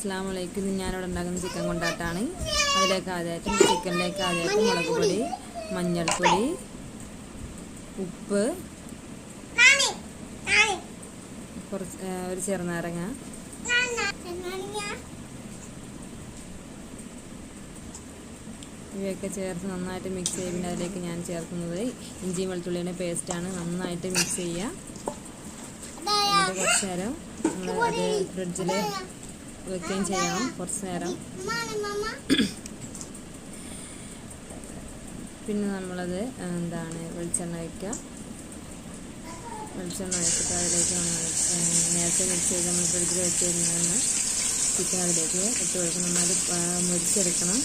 അസ്സലാമലൈക്കും. ഞാനിവിടെ ഉണ്ടാക്കുന്ന ചിക്കൻ കൊണ്ടാട്ടാണ്. അതിലേക്ക് ആദ്യമായിട്ട് ചിക്കനിലേക്ക് ആദ്യമായിട്ട് മുളക് പൊടി, മഞ്ഞൾപ്പൊടി, ഉപ്പ്, കുറച്ച് ഒരു ചെറുനാരങ്ങ, ഇവയൊക്കെ ചേർത്ത് നന്നായിട്ട് മിക്സ് ചെയ്ത് പിന്നെ അതിലേക്ക് ഞാൻ ചേർക്കുന്നത് ഇഞ്ചി വെളുത്തുള്ളിയുടെ പേസ്റ്റാണ്. നന്നായിട്ട് മിക്സ് ചെയ്യുക. എന്നിട്ട് കുറച്ച് നേരം നമ്മളത് ഫ്രിഡ്ജിൽ വെക്കുകയും ചെയ്യണം. കുറച്ച് നേരം പിന്നെ നമ്മളത് വെളിച്ചെണ്ണ വയ്ക്കുക. വെളിച്ചെണ്ണ വെച്ചിട്ട് അതിലേക്ക് നേരത്തെ മിക്സ് ചെയ്ത് നമ്മൾ ഫ്രിഡ്ജിൽ വെച്ച് കഴിഞ്ഞാൽ ചിക്കൻ അതിലേക്ക് ഇട്ട് കൊടുക്കണം. നന്നായിട്ട് മുരിച്ചെടുക്കണം.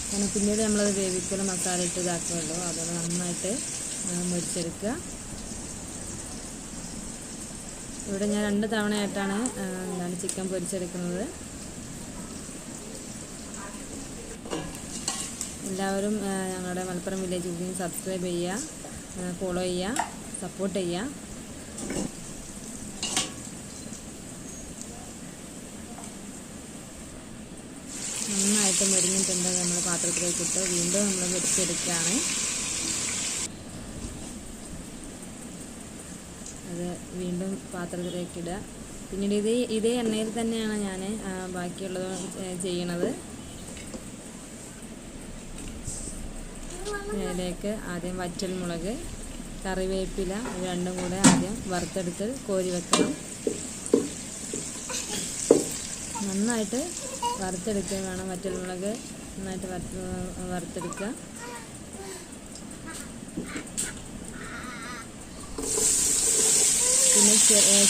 കാരണം പിന്നീട് നമ്മളത് വേവിക്കൽ മസാല ഇട്ട് ഇതാക്കുമല്ലോ, അതുകൊണ്ട് നന്നായിട്ട് മുരിച്ചെടുക്കുക. ഇവിടെ ഞാൻ 2 തവണയായിട്ടാണ് ചിക്കൻ പൊരിച്ചെടുക്കുന്നത്. എല്ലാവരും ഞങ്ങളുടെ മലപ്പുറം വില്ലേജ് കുക്കിംഗ് സബ്സ്ക്രൈബ് ചെയ്യുക, ഫോളോ ചെയ്യുക, സപ്പോർട്ട് ചെയ്യുക. നന്നായിട്ട് മുരിഞ്ഞിട്ടുണ്ട്. നമ്മൾ പാത്രത്തിലേക്ക് ഇട്ട് വീണ്ടും നമ്മൾ പൊരിച്ചെടുക്കുകയാണ്. അത് വീണ്ടും പാത്രത്തിലേക്ക് ഇടുക. പിന്നീട് ഇതേ എണ്ണയിൽ തന്നെയാണ് ഞാൻ ബാക്കിയുള്ളത് ചെയ്യണത്. ഇതിലേക്ക് ആദ്യം വറ്റൽമുളക്, കറിവേപ്പില രണ്ടും കൂടെ ആദ്യം വറുത്തെടുത്ത് കോരി വെക്കണം. നന്നായിട്ട് വറുത്തെടുക്കുക വേണം. വറ്റൽമുളക് നന്നായിട്ട് വറുത്തെടുക്കുക. പിന്നെ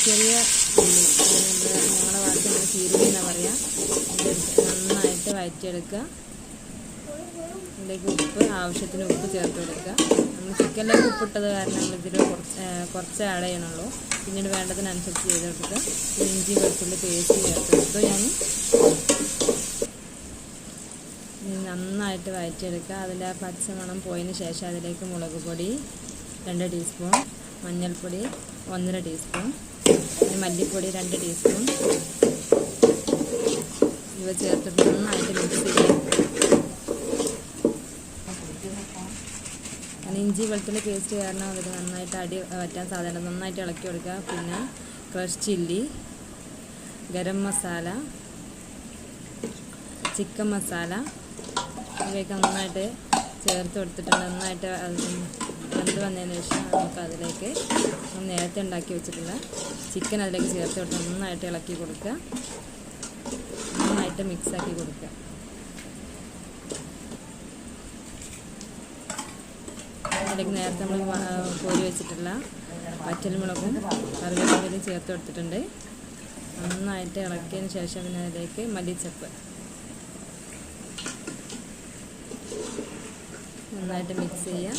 ചെറിയ ഉള്ളി, ഞങ്ങളുടെ ഭാഷയിൽ ചീരുള്ളി എന്നാണ് പറയുക. നന്നായിട്ട് വഴറ്റിയെടുക്കുക. ഇതിലേക്ക് ഉപ്പ്, ആവശ്യത്തിന് ഉപ്പ് ചേർത്ത് കൊടുക്കുക. നമ്മൾ ചിക്കനിലേക്ക് ഉപ്പിട്ടത് കാരണം നമ്മളിതിൽ കുറച്ച് ആഡ് ചെയ്യണുള്ളൂ. പിന്നീട് വേണ്ടതിനനുസരിച്ച് ചെയ്ത് കൊടുക്കുക. ഇഞ്ചി വെളുത്തുള്ളി പേസ്റ്റ് ചേർത്ത് കൊടുത്തു. നന്നായിട്ട് വഴറ്റിയെടുക്കുക. അതിൻ്റെ പച്ചമണം പോയതിന് ശേഷം അതിലേക്ക് മുളക് പൊടി 2 ടീസ്പൂൺ, മഞ്ഞൾപ്പൊടി 1.5 ടീസ്പൂൺ, പിന്നെ മല്ലിപ്പൊടി 2 ടീസ്പൂൺ ഇവ ചേർത്തിട്ട് നന്നായിട്ട് മിക്സ് ചെയ്യുക. ഇഞ്ചി വെളുത്തുള്ളി പേസ്റ്റ് കാരണം അതിൽ നന്നായിട്ട് അടി വറ്റാൻ സാധ്യത. നന്നായിട്ട് ഇളക്കി കൊടുക്കുക. പിന്നെ crush chilli, garam masala, chicken masala ഇവയൊക്കെ നന്നായിട്ട് ചേർത്ത് കൊടുത്തിട്ട് നന്നായിട്ട് വെന്ത് വന്നതിന് ശേഷം നമുക്ക് അതിലേക്ക് നേരത്തെ ഉണ്ടാക്കി വെച്ചിട്ടുള്ള ചിക്കൻ അതിലേക്ക് ചേർത്ത് കൊടുത്ത് നന്നായിട്ട് ഇളക്കി കൊടുക്കുക. നന്നായിട്ട് മിക്സാക്കി കൊടുക്കുക. അതിലേക്ക് നേരത്തെ നമ്മൾ കോരി വെച്ചിട്ടുള്ള വറ്റൽമുളകും കറിവേപ്പിലയും ചേർത്ത് കൊടുത്തിട്ടുണ്ട്. നന്നായിട്ട് ഇളക്കിയതിന് ശേഷം പിന്നെ അതിലേക്ക് മല്ലിച്ചപ്പ് നന്നായിട്ട് മിക്സ് ചെയ്യുക.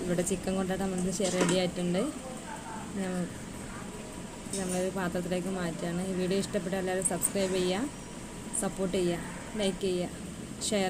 ഇവിടെ ചിക്കൻ കൊണ്ടാട്ടം നമ്മൾ റെഡി ആയിട്ടുണ്ട്. നമ്മളൊരു പാത്രത്തിലേക്ക് മാറ്റുകയാണ്. ഈ വീഡിയോ ഇഷ്ടപ്പെട്ട എല്ലാവരും സബ്സ്ക്രൈബ് ചെയ്യുക, സപ്പോർട്ട് ചെയ്യുക, ലൈക്ക് ചെയ്യുക, ഷെയർ